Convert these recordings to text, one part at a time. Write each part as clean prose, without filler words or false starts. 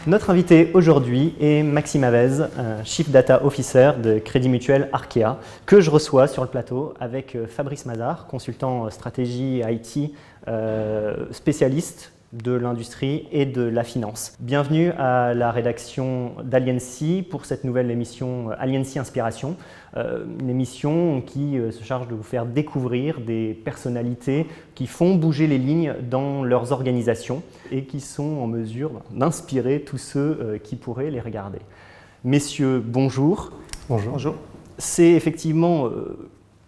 Notre invité aujourd'hui est Maxime Avez, Chief Data Officer de Crédit Mutuel Arkea, que je reçois sur le plateau avec Fabrice Mazard, consultant stratégie IT, spécialiste de l'industrie et de la finance. Bienvenue à la rédaction d'Aliency pour cette nouvelle émission Aliency Inspiration, une émission qui se charge de vous faire découvrir des personnalités qui font bouger les lignes dans leurs organisations et qui sont en mesure d'inspirer tous ceux qui pourraient les regarder. Messieurs, bonjour. Bonjour. Bonjour. C'est effectivement...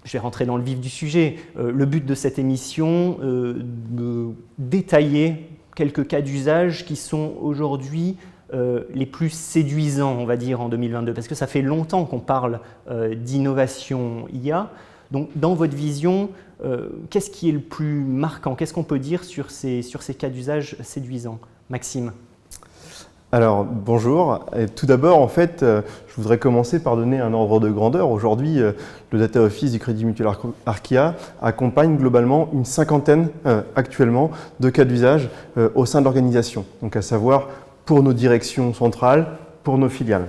je vais rentrer dans le vif du sujet. Le but de cette émission, de détailler quelques cas d'usage qui sont aujourd'hui les plus séduisants, on va dire, en 2022, parce que ça fait longtemps qu'on parle d'innovation IA. Donc, dans votre vision, qu'est-ce qui est le plus marquant? Qu'est-ce qu'on peut dire sur ces cas d'usage séduisants? Maxime? Alors, bonjour. Et tout d'abord, en fait, je voudrais commencer par donner un ordre de grandeur. Aujourd'hui, le Data Office du Crédit Mutuel Arkea accompagne globalement une cinquantaine actuellement de cas d'usage au sein de l'organisation, donc à savoir pour nos directions centrales, pour nos filiales.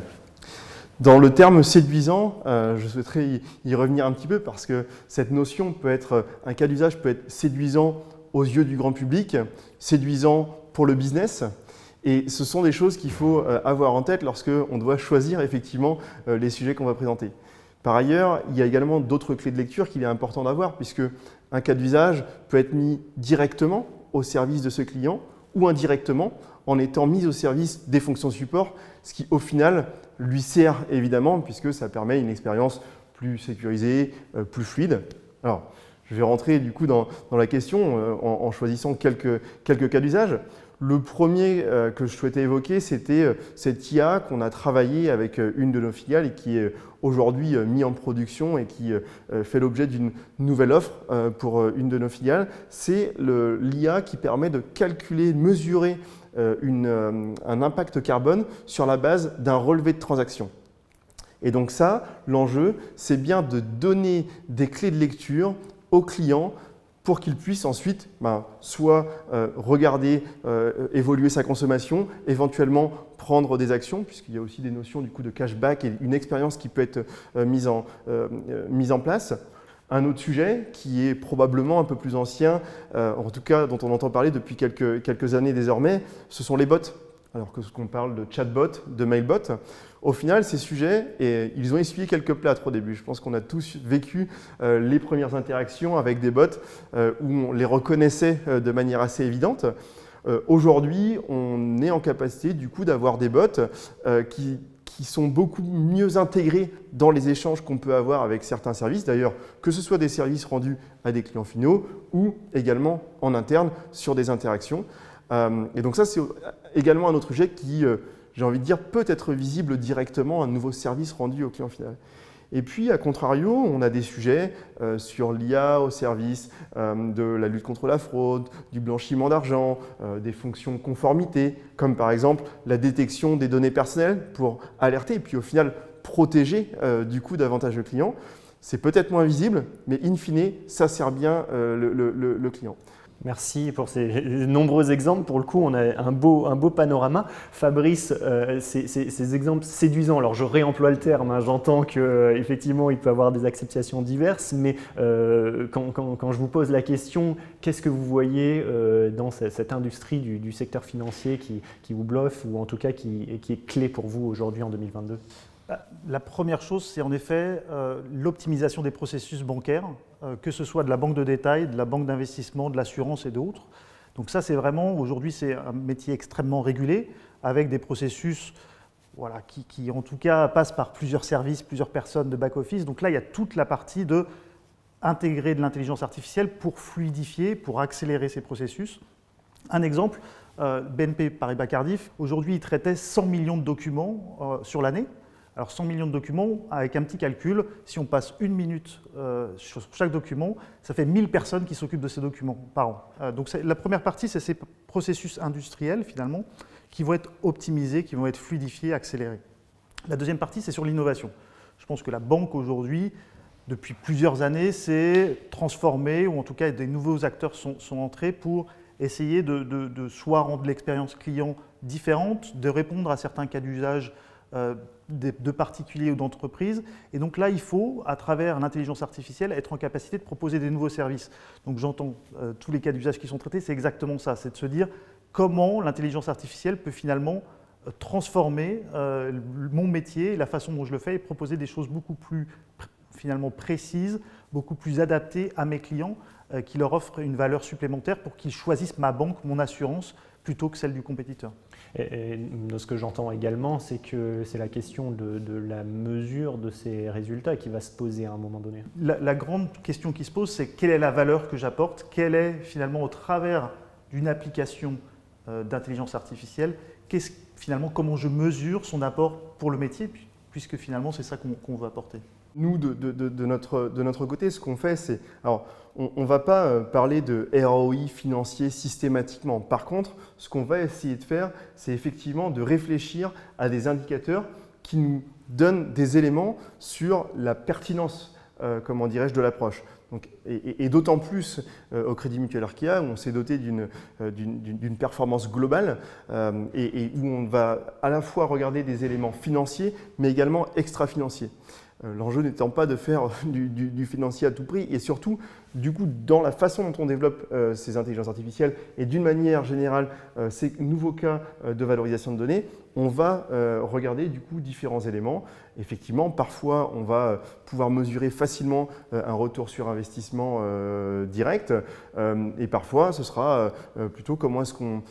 Dans le terme séduisant, je souhaiterais y revenir un petit peu parce que cette notion peut être, un cas d'usage peut être séduisant aux yeux du grand public, séduisant pour le business. Et ce sont des choses qu'il faut avoir en tête lorsqu'on doit choisir effectivement les sujets qu'on va présenter. Par ailleurs, il y a également d'autres clés de lecture qu'il est important d'avoir puisque un cas d'usage peut être mis directement au service de ce client ou indirectement en étant mis au service des fonctions support, ce qui au final lui sert évidemment puisque ça permet une expérience plus sécurisée, plus fluide. Alors, je vais rentrer du coup dans la question en choisissant quelques cas d'usage. Le premier que je souhaitais évoquer, c'était cette IA qu'on a travaillé avec une de nos filiales et qui est aujourd'hui mise en production et qui fait l'objet d'une nouvelle offre pour une de nos filiales. C'est l'IA qui permet de calculer, mesurer un impact carbone sur la base d'un relevé de transaction. Et donc ça, l'enjeu, c'est bien de donner des clés de lecture aux clients pour qu'il puisse ensuite soit regarder, évoluer sa consommation, éventuellement prendre des actions, puisqu'il y a aussi des notions du coup de cashback et une expérience qui peut être mise en place. Un autre sujet qui est probablement un peu plus ancien, en tout cas dont on entend parler depuis quelques années désormais, ce sont les bots. Alors que ce qu'on parle de chatbot, de mailbot, au final, ces sujets, ils ont essuyé quelques plâtres au début. Je pense qu'on a tous vécu les premières interactions avec des bots où on les reconnaissait de manière assez évidente. Aujourd'hui, on est en capacité du coup d'avoir des bots qui sont beaucoup mieux intégrés dans les échanges qu'on peut avoir avec certains services. D'ailleurs, que ce soit des services rendus à des clients finaux ou également en interne sur des interactions. Et donc ça, c'est également un autre sujet qui, j'ai envie de dire, peut être visible directement à un nouveau service rendu au client final. Et puis, à contrario, on a des sujets sur l'IA au service de la lutte contre la fraude, du blanchiment d'argent, des fonctions conformité, comme par exemple la détection des données personnelles pour alerter et puis au final protéger du coup davantage le client. C'est peut-être moins visible, mais in fine, ça sert bien le client. Merci pour ces nombreux exemples. Pour le coup, on a un beau panorama. Fabrice, ces exemples séduisants, alors je réemploie le terme, j'entends qu'effectivement il peut y avoir des acceptations diverses, mais quand je vous pose la question, qu'est-ce que vous voyez dans cette industrie du secteur financier qui vous bluffe ou en tout cas qui est clé pour vous aujourd'hui en 2022 ? La première chose, c'est en effet l'optimisation des processus bancaires, que ce soit de la banque de détail, de la banque d'investissement, de l'assurance et d'autres. Donc ça, c'est vraiment, aujourd'hui, c'est un métier extrêmement régulé, avec des processus qui, en tout cas, passent par plusieurs services, plusieurs personnes de back-office. Donc là, il y a toute la partie de intégrer de l'intelligence artificielle pour fluidifier, pour accélérer ces processus. Un exemple, BNP Paribas Cardif, aujourd'hui, il traitait 100 millions de documents sur l'année. Alors 100 millions de documents, avec un petit calcul, si on passe 1 minute sur chaque document, ça fait 1000 personnes qui s'occupent de ces documents par an. Donc la première partie, c'est ces processus industriels finalement qui vont être optimisés, qui vont être fluidifiés, accélérés. La deuxième partie, c'est sur l'innovation. Je pense que la banque aujourd'hui, depuis plusieurs années, s'est transformée, ou en tout cas des nouveaux acteurs sont entrés pour essayer de soit rendre l'expérience client différente, de répondre à certains cas d'usage de particuliers ou d'entreprises. Et donc là, il faut, à travers l'intelligence artificielle, être en capacité de proposer des nouveaux services. Donc j'entends tous les cas d'usage qui sont traités, c'est exactement ça, c'est de se dire comment l'intelligence artificielle peut finalement transformer mon métier, la façon dont je le fais et proposer des choses beaucoup plus finalement précises, beaucoup plus adaptées à mes clients, qui leur offrent une valeur supplémentaire pour qu'ils choisissent ma banque, mon assurance, plutôt que celle du compétiteur. Et ce que j'entends également, c'est que c'est la question de la mesure de ces résultats qui va se poser à un moment donné. La grande question qui se pose, c'est quelle est la valeur que j'apporte, quelle est finalement au travers d'une application d'intelligence artificielle, finalement comment je mesure son apport pour le métier, puisque finalement c'est ça qu'on veut apporter. Nous, de notre côté, ce qu'on fait, c'est… Alors, on ne va pas parler de ROI financier systématiquement. Par contre, ce qu'on va essayer de faire, c'est effectivement de réfléchir à des indicateurs qui nous donnent des éléments sur la pertinence, comment dirais-je, de l'approche. Donc, et d'autant plus au Crédit Mutuel Arkéa, où on s'est doté d'une performance globale et où on va à la fois regarder des éléments financiers, mais également extra-financiers. L'enjeu n'étant pas de faire du financier à tout prix et surtout, du coup, dans la façon dont on développe ces intelligences artificielles et d'une manière générale ces nouveaux cas de valorisation de données, on va regarder du coup différents éléments. Effectivement, parfois, on va pouvoir mesurer facilement un retour sur investissement direct et parfois, ce sera plutôt comment est-ce qu'on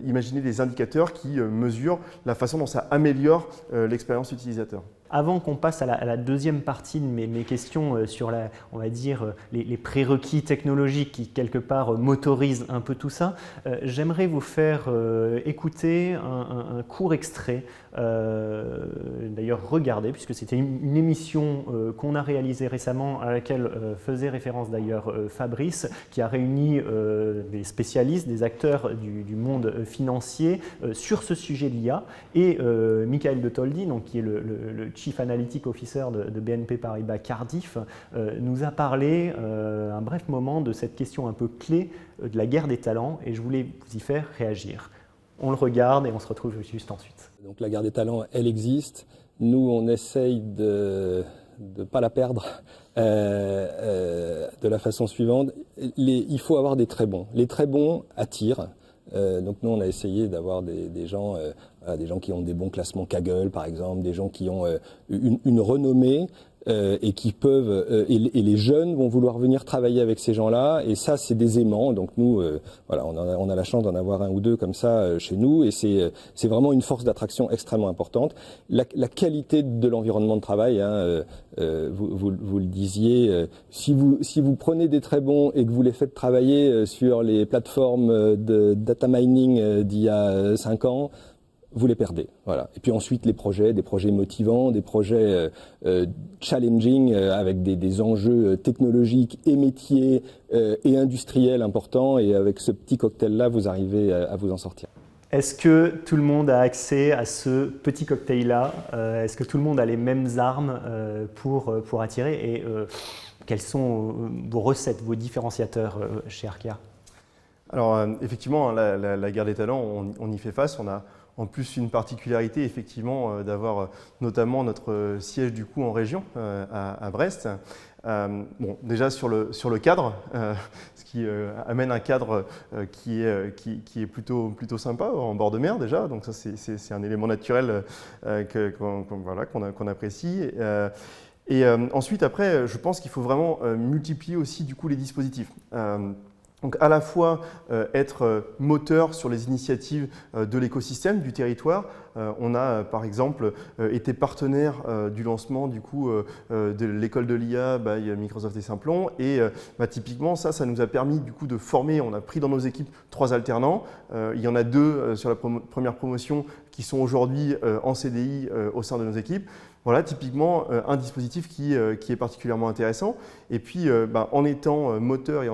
imaginer des indicateurs qui mesurent la façon dont ça améliore l'expérience utilisateur. Avant qu'on passe à la deuxième partie de mes questions sur on va dire, les prérequis technologiques qui, quelque part, motorisent un peu tout ça, j'aimerais vous faire écouter un court extrait, d'ailleurs regardez, puisque c'était une émission qu'on a réalisée récemment, à laquelle faisait référence d'ailleurs Fabrice, qui a réuni des spécialistes, des acteurs du monde financier sur ce sujet de l'IA, et Michael de Toldi, donc, qui est le Chief Analytic Officer de BNP Paribas Cardiff, nous a parlé un bref moment de cette question un peu clé de la guerre des talents, et je voulais vous y faire réagir. On le regarde et on se retrouve juste ensuite. Donc la guerre des talents, elle existe. Nous, on essaye de ne pas la perdre de la façon suivante. Il faut avoir des très bons. Les très bons attirent. Donc nous, on a essayé d'avoir des gens qui ont des bons classements Kaggle, par exemple, des gens qui ont une renommée et qui peuvent et les jeunes vont vouloir venir travailler avec ces gens-là, et ça, c'est des aimants. Donc nous, voilà, on a la chance d'en avoir un ou deux comme ça chez nous, et c'est vraiment une force d'attraction extrêmement importante. La qualité de l'environnement de travail, hein, vous le disiez, si vous prenez des très bons et que vous les faites travailler sur les plateformes de data mining d'il y a 5 ans, vous les perdez. Voilà. Et puis ensuite, des projets motivants, des projets challenging avec des enjeux technologiques et métiers et industriels importants. Et avec ce petit cocktail-là, vous arrivez à vous en sortir. Est-ce que tout le monde a accès à ce petit cocktail-là? Est-ce que tout le monde a les mêmes armes pour attirer? Et quelles sont vos recettes, vos différenciateurs chez Arkéa? Alors effectivement, la guerre des talents, on y fait face. On a en plus une particularité effectivement d'avoir notamment notre siège du coup en région à Brest. Bon, déjà sur le cadre, ce qui amène un cadre qui est plutôt sympa en bord de mer déjà, donc ça c'est un élément naturel qu'on apprécie. Et ensuite après, je pense qu'il faut vraiment multiplier aussi du coup les dispositifs. Donc à la fois être moteur sur les initiatives de l'écosystème, du territoire. On a par exemple été partenaire du lancement du coup de l'école de l'IA by Microsoft et Simplon, et typiquement ça nous a permis du coup de former. On a pris dans nos équipes 3 alternants. Il y en a 2 sur la première promotion qui sont aujourd'hui en CDI au sein de nos équipes. Voilà, typiquement un dispositif qui est particulièrement intéressant. Et puis en étant moteur et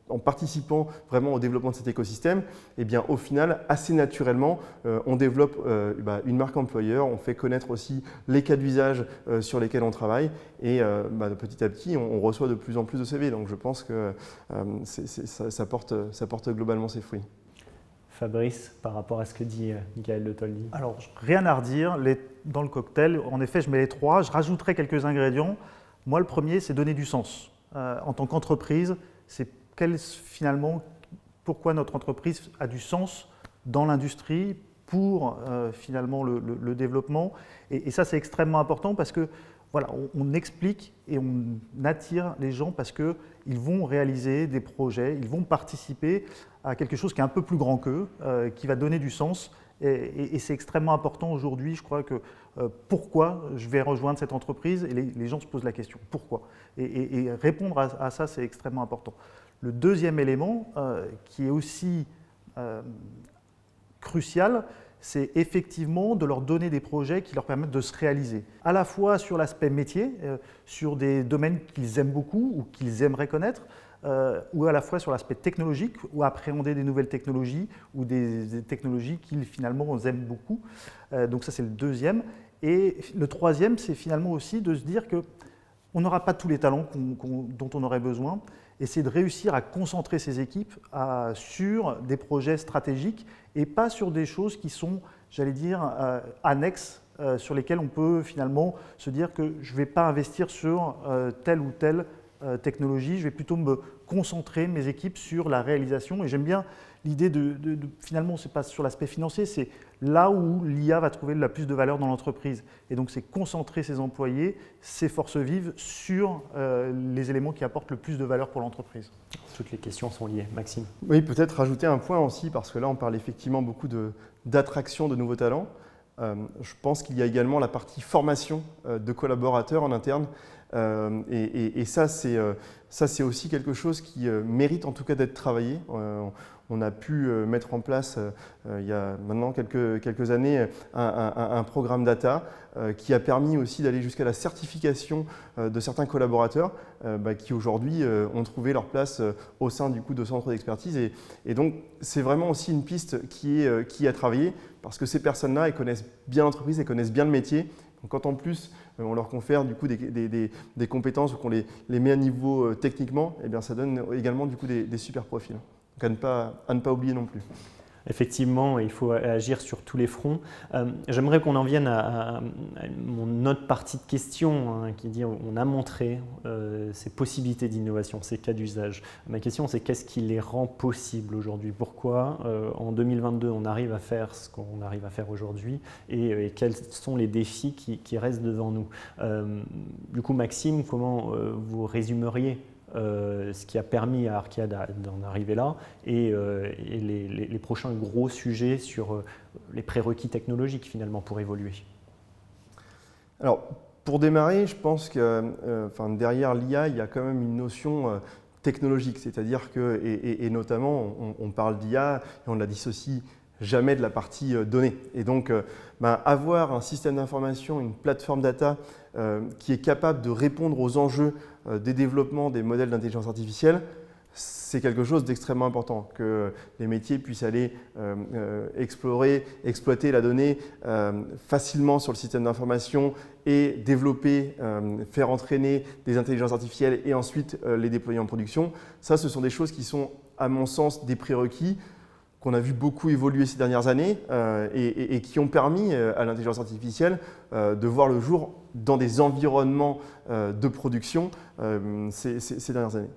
en en participant vraiment au développement de cet écosystème, eh bien, au final, assez naturellement, on développe une marque employeur, on fait connaître aussi les cas d'usage sur lesquels on travaille et petit à petit, on reçoit de plus en plus de CV. Donc je pense que ça porte globalement ses fruits. Fabrice, par rapport à ce que dit Michael Le Toldi. Alors, rien à redire. Dans le cocktail, en effet, je mets les trois. Je rajouterai quelques ingrédients. Moi, le premier, c'est donner du sens. En tant qu'entreprise, c'est finalement pourquoi notre entreprise a du sens dans l'industrie pour finalement le développement. Et ça, c'est extrêmement important parce que voilà, on explique et on attire les gens parce qu'ils vont réaliser des projets, ils vont participer à quelque chose qui est un peu plus grand qu'eux, qui va donner du sens. Et c'est extrêmement important aujourd'hui, je crois que pourquoi je vais rejoindre cette entreprise, et les gens se posent la question, pourquoi ? Et répondre à ça, c'est extrêmement important. Le deuxième élément, qui est aussi crucial, c'est effectivement de leur donner des projets qui leur permettent de se réaliser, à la fois sur l'aspect métier, sur des domaines qu'ils aiment beaucoup ou qu'ils aimeraient connaître, ou à la fois sur l'aspect technologique, ou appréhender des nouvelles technologies, ou des technologies qu'ils finalement aiment beaucoup. Donc ça, c'est le deuxième. Et le troisième, c'est finalement aussi de se dire qu'on n'aura pas tous les talents dont on aurait besoin, et c'est de réussir à concentrer ces équipes sur des projets stratégiques et pas sur des choses qui sont, j'allais dire, annexes, sur lesquelles on peut finalement se dire que je ne vais pas investir sur telle ou telle technologie, je vais plutôt me concentrer mes équipes sur la réalisation. Et j'aime bien l'idée finalement, ce n'est pas sur l'aspect financier, c'est là où l'IA va trouver la plus de valeur dans l'entreprise. Et donc, c'est concentrer ses employés, ses forces vives sur les éléments qui apportent le plus de valeur pour l'entreprise. Toutes les questions sont liées. Maxime. Oui, peut-être rajouter un point aussi, parce que là, on parle effectivement beaucoup d'attraction de nouveaux talents. Je pense qu'il y a également la partie formation de collaborateurs en interne. Et ça, c'est aussi quelque chose qui mérite en tout cas d'être travaillé. On a pu mettre en place, il y a maintenant quelques années, un programme data qui a permis aussi d'aller jusqu'à la certification de certains collaborateurs qui aujourd'hui ont trouvé leur place au sein du coup de centres d'expertise. Et donc, c'est vraiment aussi une piste qui est à travailler parce que ces personnes-là, elles connaissent bien l'entreprise, elles connaissent bien le métier. Donc, quand en plus on leur confère du coup des compétences ou qu'on les met à niveau techniquement, eh bien, ça donne également du coup des super profils. Donc à ne pas oublier non plus. Effectivement, il faut agir sur tous les fronts. J'aimerais qu'on en vienne à mon autre partie de question qui dit on a montré ces possibilités d'innovation, ces cas d'usage. Ma question, c'est qu'est-ce qui les rend possibles aujourd'hui ? Pourquoi en 2022 on arrive à faire ce qu'on arrive à faire aujourd'hui et quels sont les défis qui restent devant nous ? Du coup, Maxime, comment vous résumeriez ce qui a permis à Arkia d'en arriver là et les prochains gros sujets sur les prérequis technologiques finalement pour évoluer. Alors pour démarrer, je pense que derrière l'IA, il y a quand même une notion technologique, c'est-à-dire que, et notamment on parle d'IA et on la dissocie jamais de la partie données. Et donc avoir un système d'information, une plateforme data qui est capable de répondre aux enjeux des développements des modèles d'intelligence artificielle, c'est quelque chose d'extrêmement important, que les métiers puissent aller explorer, exploiter la donnée facilement sur le système d'information et développer, faire entraîner des intelligences artificielles et ensuite les déployer en production. Ça, ce sont des choses qui sont, à mon sens, des prérequis qu'on a vu beaucoup évoluer ces dernières années et qui ont permis à l'intelligence artificielle de voir le jour dans des environnements de production ces dernières années.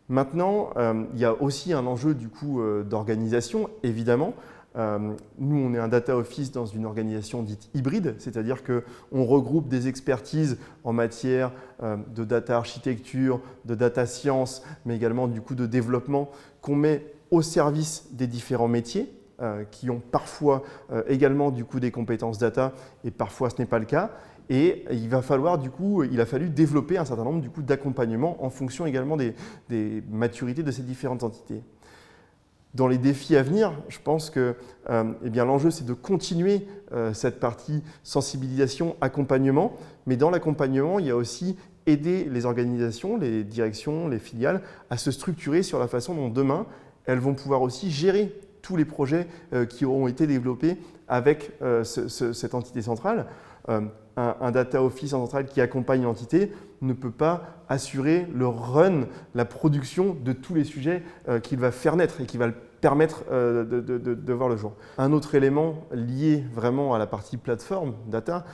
Maintenant, il y a aussi un enjeu du coup d'organisation, évidemment. Nous, on est un data office dans une organisation dite hybride, c'est-à-dire qu'on regroupe des expertises en matière de data architecture, de data science, mais également du coup de développement qu'on met au service des différents métiers qui ont parfois également du coup des compétences data et parfois ce n'est pas le cas. Et il a fallu développer un certain nombre du coup d'accompagnements en fonction également des maturités de ces différentes entités. Dans les défis à venir, je pense que l'enjeu c'est de continuer cette partie sensibilisation, accompagnement, mais dans l'accompagnement il y a aussi aider les organisations, les directions, les filiales à se structurer sur la façon dont demain, elles vont pouvoir aussi gérer tous les projets qui auront été développés avec cette entité centrale. Un data office central qui accompagne l'entité ne peut pas assurer le run, la production de tous les sujets qu'il va faire naître et qui va le permettre de voir le jour. Un autre élément lié vraiment à la partie plateforme data,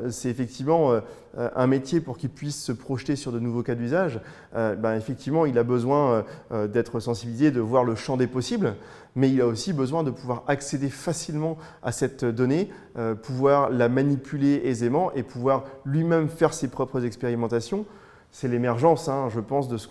c'est effectivement un métier pour qu'il puisse se projeter sur de nouveaux cas d'usage. Effectivement, il a besoin d'être sensibilisé, de voir le champ des possibles, mais il a aussi besoin de pouvoir accéder facilement à cette donnée, pouvoir la manipuler aisément et pouvoir lui-même faire ses propres expérimentations. C'est l'émergence, je pense, de ce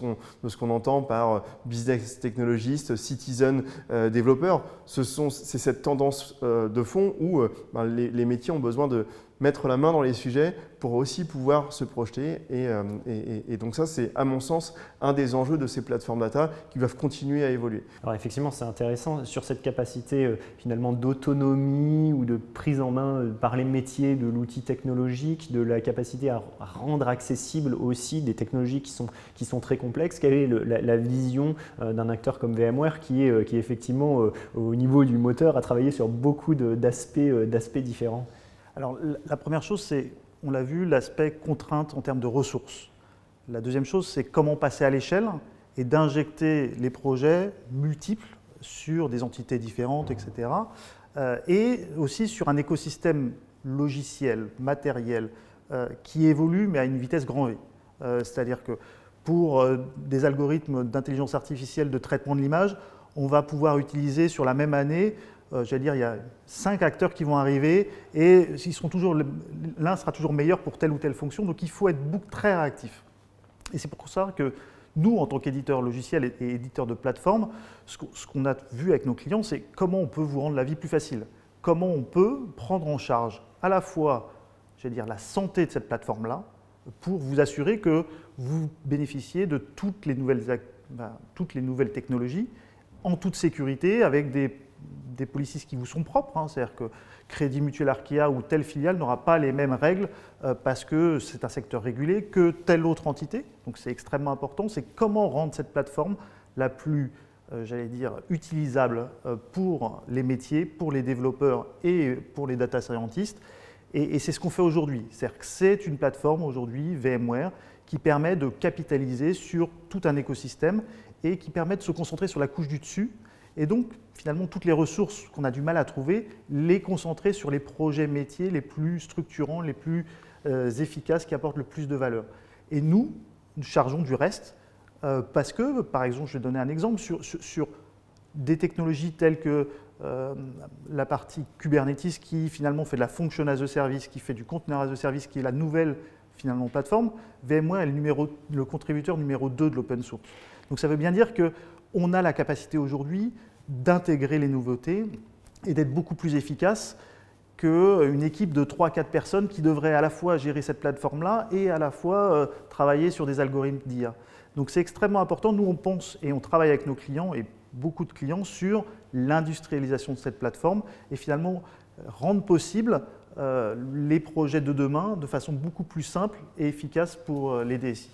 qu'on entend par business technologist, citizen développeur. C'est cette tendance de fond où les métiers ont besoin de mettre la main dans les sujets pour aussi pouvoir se projeter. Et donc ça, c'est à mon sens un des enjeux de ces plateformes data qui doivent continuer à évoluer. Alors effectivement, c'est intéressant sur cette capacité finalement d'autonomie ou de prise en main par les métiers de l'outil technologique, de la capacité à rendre accessible aussi des technologies qui sont très complexes. Quelle est la vision d'un acteur comme VMware qui est effectivement au niveau du moteur à travailler sur beaucoup d'aspects différents? Alors, la première chose, c'est, on l'a vu, l'aspect contrainte en termes de ressources. La deuxième chose, c'est comment passer à l'échelle et d'injecter les projets multiples sur des entités différentes, etc. Et aussi sur un écosystème logiciel, matériel, qui évolue, mais à une vitesse grand V. C'est-à-dire que pour des algorithmes d'intelligence artificielle de traitement de l'image, on va pouvoir utiliser sur la même année, j'allais dire, il y a 5 acteurs qui vont arriver et l'un sera toujours meilleur pour telle ou telle fonction, donc il faut être très réactif. Et c'est pour ça que nous, en tant qu'éditeurs logiciels et éditeurs de plateformes, ce qu'on a vu avec nos clients, c'est comment on peut vous rendre la vie plus facile, comment on peut prendre en charge à la fois, j'allais dire, la santé de cette plateforme-là, pour vous assurer que vous bénéficiez de toutes les nouvelles technologies en toute sécurité, avec des policies qui vous sont propres. C'est-à-dire que Crédit Mutuel Arkéa ou telle filiale n'aura pas les mêmes règles parce que c'est un secteur régulé que telle autre entité. Donc c'est extrêmement important. C'est comment rendre cette plateforme la plus, utilisable pour les métiers, pour les développeurs et pour les data scientists. Et c'est ce qu'on fait aujourd'hui. C'est-à-dire que c'est une plateforme aujourd'hui, VMware, qui permet de capitaliser sur tout un écosystème et qui permet de se concentrer sur la couche du dessus. Et donc, finalement, toutes les ressources qu'on a du mal à trouver, les concentrer sur les projets métiers les plus structurants, les plus efficaces, qui apportent le plus de valeur. Et nous chargeons du reste, parce que, par exemple, je vais donner un exemple, sur des technologies telles que la partie Kubernetes qui finalement fait de la function as a service, qui fait du container as a service, qui est la nouvelle finalement plateforme, VMware est le contributeur numéro 2 de l'open source. Donc ça veut bien dire qu'on a la capacité aujourd'hui d'intégrer les nouveautés et d'être beaucoup plus efficace qu'une équipe de 3-4 personnes qui devrait à la fois gérer cette plateforme-là et à la fois travailler sur des algorithmes d'IA. Donc c'est extrêmement important. Nous, on pense et on travaille avec nos clients et beaucoup de clients sur l'industrialisation de cette plateforme et finalement rendre possible les projets de demain de façon beaucoup plus simple et efficace pour les DSI.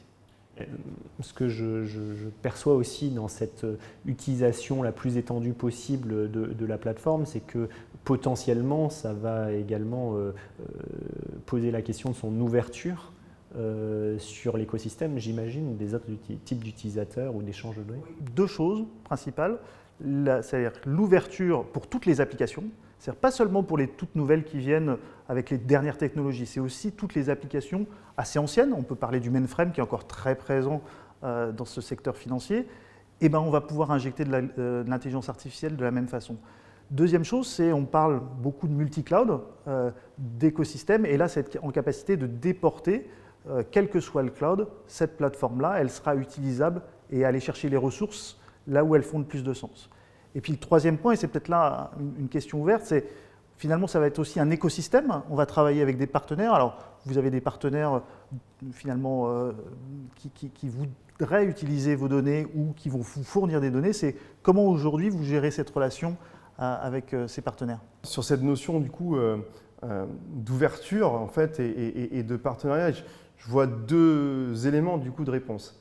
Ce que je perçois aussi dans cette utilisation la plus étendue possible de la plateforme, c'est que potentiellement, ça va également poser la question de son ouverture sur l'écosystème, j'imagine, des autres types d'utilisateurs ou d'échanges de données. Deux choses principales, c'est-à-dire l'ouverture pour toutes les applications, c'est-à-dire pas seulement pour les toutes nouvelles qui viennent avec les dernières technologies, c'est aussi toutes les applications assez anciennes. On peut parler du mainframe qui est encore très présent dans ce secteur financier. Et on va pouvoir injecter de l'intelligence artificielle de la même façon. Deuxième chose, c'est on parle beaucoup de multi-cloud, d'écosystème, et là, c'est en capacité de déporter, quel que soit le cloud, cette plateforme-là, elle sera utilisable et aller chercher les ressources là où elles font le plus de sens. Et puis le troisième point, et c'est peut-être là une question ouverte, c'est finalement ça va être aussi un écosystème. On va travailler avec des partenaires. Alors vous avez des partenaires finalement qui voudraient utiliser vos données ou qui vont vous fournir des données. C'est comment aujourd'hui vous gérez cette relation avec ces partenaires? Sur cette notion du coup d'ouverture en fait et de partenariat, je vois deux éléments du coup de réponse.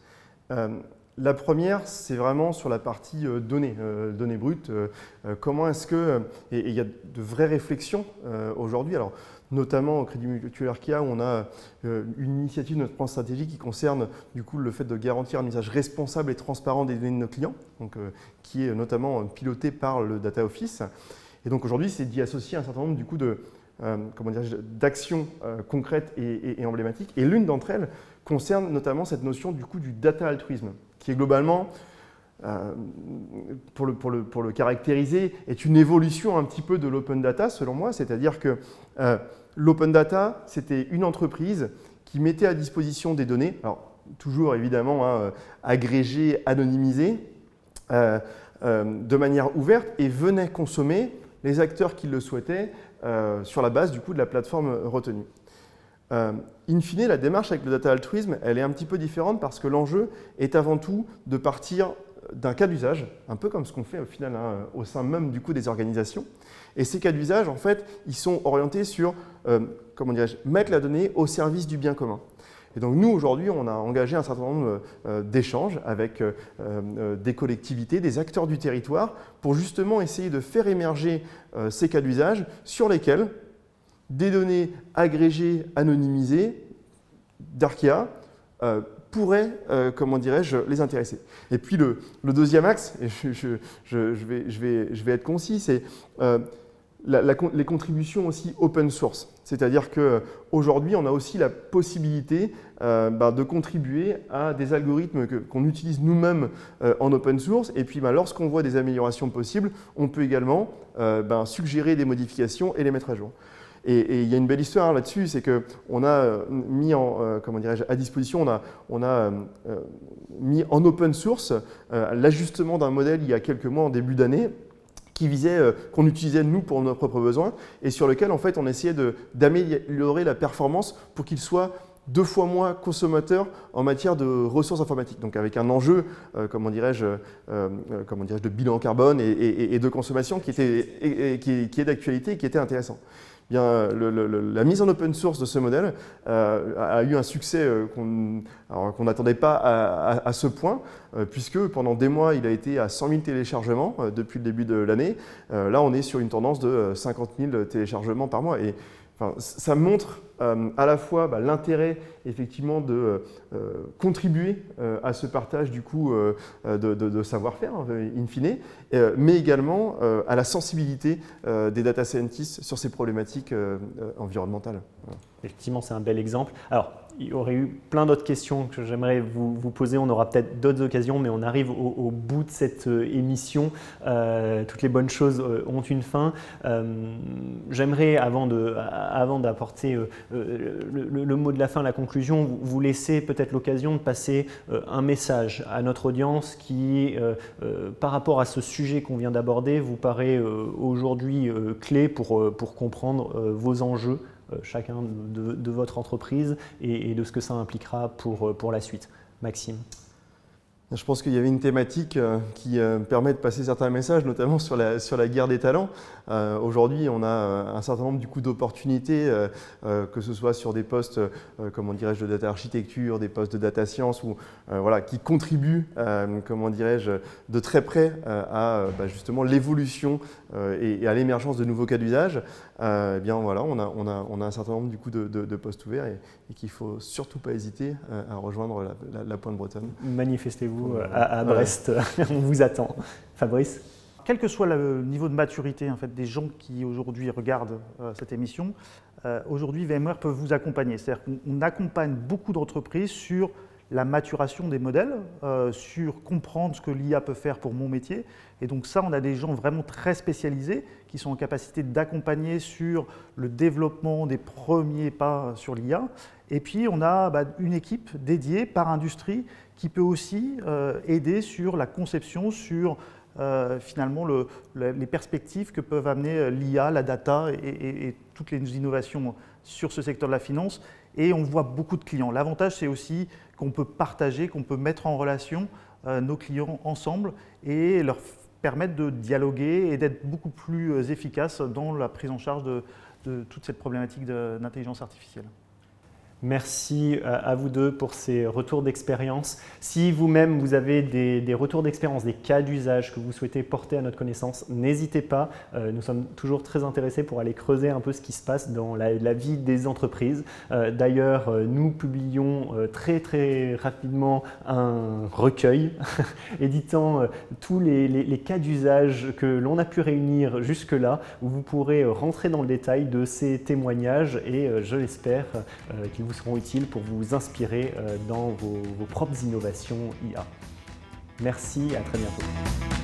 La première, c'est vraiment sur la partie données brutes. Comment est-ce que, et il y a de vraies réflexions aujourd'hui, alors notamment au Crédit Mutuel Arkéa, où on a une initiative de notre plan stratégique qui concerne du coup le fait de garantir un usage responsable et transparent des données de nos clients, donc, qui est notamment piloté par le Data Office. Et donc aujourd'hui, c'est d'y associer un certain nombre du coup d'actions concrètes et emblématiques. Et l'une d'entre elles concerne notamment cette notion du coup du data altruisme, qui est globalement, pour le caractériser, est une évolution un petit peu de l'open data selon moi, c'est-à-dire que l'open data, c'était une entreprise qui mettait à disposition des données, alors toujours évidemment agrégées, anonymisées, de manière ouverte et venait consommer les acteurs qui le souhaitaient sur la base du coup de la plateforme retenue. In fine, la démarche avec le data altruisme, elle est un petit peu différente parce que l'enjeu est avant tout de partir d'un cas d'usage, un peu comme ce qu'on fait au final au sein même du coup des organisations. Et ces cas d'usage, en fait, ils sont orientés sur, mettre la donnée au service du bien commun. Et donc nous, aujourd'hui, on a engagé un certain nombre d'échanges avec des collectivités, des acteurs du territoire, pour justement essayer de faire émerger ces cas d'usage sur lesquels des données agrégées, anonymisées d'Arkéa pourraient, les intéresser. Et puis le deuxième axe, et je vais être concis, c'est les contributions aussi open source. C'est-à-dire qu'aujourd'hui, on a aussi la possibilité de contribuer à des algorithmes qu'on utilise nous-mêmes en open source. Et puis, lorsqu'on voit des améliorations possibles, on peut également suggérer des modifications et les mettre à jour. Et il y a une belle histoire là-dessus, c'est qu'on a mis à disposition, on a mis en open source l'ajustement d'un modèle il y a quelques mois, en début d'année, qui visait, qu'on utilisait nous pour nos propres besoins, et sur lequel en fait on essayait d'améliorer la performance pour qu'il soit 2 fois moins consommateur en matière de ressources informatiques. Donc avec un enjeu, de bilan carbone et de consommation qui est d'actualité et qui était intéressant. Bien, la mise en open source de ce modèle a eu un succès qu'on n'attendait pas à ce point, puisque pendant des mois, il a été à 100 000 téléchargements depuis le début de l'année. Là, on est sur une tendance de 50 000 téléchargements par mois. Et ça montre à la fois l'intérêt effectivement de contribuer à ce partage du coup de savoir-faire in fine, mais également à la sensibilité des data scientists sur ces problématiques environnementales. Voilà. Effectivement, c'est un bel exemple. Alors, il y aurait eu plein d'autres questions que j'aimerais vous poser. On aura peut-être d'autres occasions, mais on arrive au bout de cette émission. Toutes les bonnes choses ont une fin. J'aimerais, avant d'apporter le mot de la fin, la conclusion, vous laisser peut-être l'occasion de passer un message à notre audience qui, par rapport à ce sujet qu'on vient d'aborder, vous paraît aujourd'hui clé pour comprendre vos enjeux, chacun de votre entreprise et de ce que ça impliquera pour la suite. Maxime. Je pense qu'il y avait une thématique qui permet de passer certains messages, notamment sur la guerre des talents. Aujourd'hui, on a un certain nombre d'opportunités, que ce soit sur des postes, de data architecture, des postes de data science, qui contribuent, de très près à justement l'évolution et à l'émergence de nouveaux cas d'usage. On a un certain nombre de postes ouverts et qu'il ne faut surtout pas hésiter à rejoindre la Pointe Bretonne. Manifestez-vous à Brest, on vous attend. Fabrice ? Quel que soit le niveau de maturité en fait, des gens qui aujourd'hui regardent cette émission, aujourd'hui VMware peut vous accompagner. C'est-à-dire qu'on accompagne beaucoup d'entreprises sur la maturation des modèles, sur comprendre ce que l'IA peut faire pour mon métier. Et donc ça, on a des gens vraiment très spécialisés qui sont en capacité d'accompagner sur le développement des premiers pas sur l'IA. Et puis, on a une équipe dédiée par industrie qui peut aussi aider sur la conception, sur finalement les perspectives que peuvent amener l'IA, la data et toutes les innovations sur ce secteur de la finance. Et on voit beaucoup de clients. L'avantage, c'est aussi qu'on peut partager, qu'on peut mettre en relation nos clients ensemble et leur permettre de dialoguer et d'être beaucoup plus efficaces dans la prise en charge de toute cette problématique d'intelligence artificielle. Merci à vous deux pour ces retours d'expérience. Si vous-même vous avez des retours d'expérience, des cas d'usage que vous souhaitez porter à notre connaissance, n'hésitez pas. Nous sommes toujours très intéressés pour aller creuser un peu ce qui se passe dans la vie des entreprises. D'ailleurs, nous publions très rapidement un recueil éditant tous les cas d'usage que l'on a pu réunir jusque-là, où vous pourrez rentrer dans le détail de ces témoignages et je l'espère qu'ils vous seront utiles pour vous inspirer dans vos propres innovations IA. Merci, à très bientôt.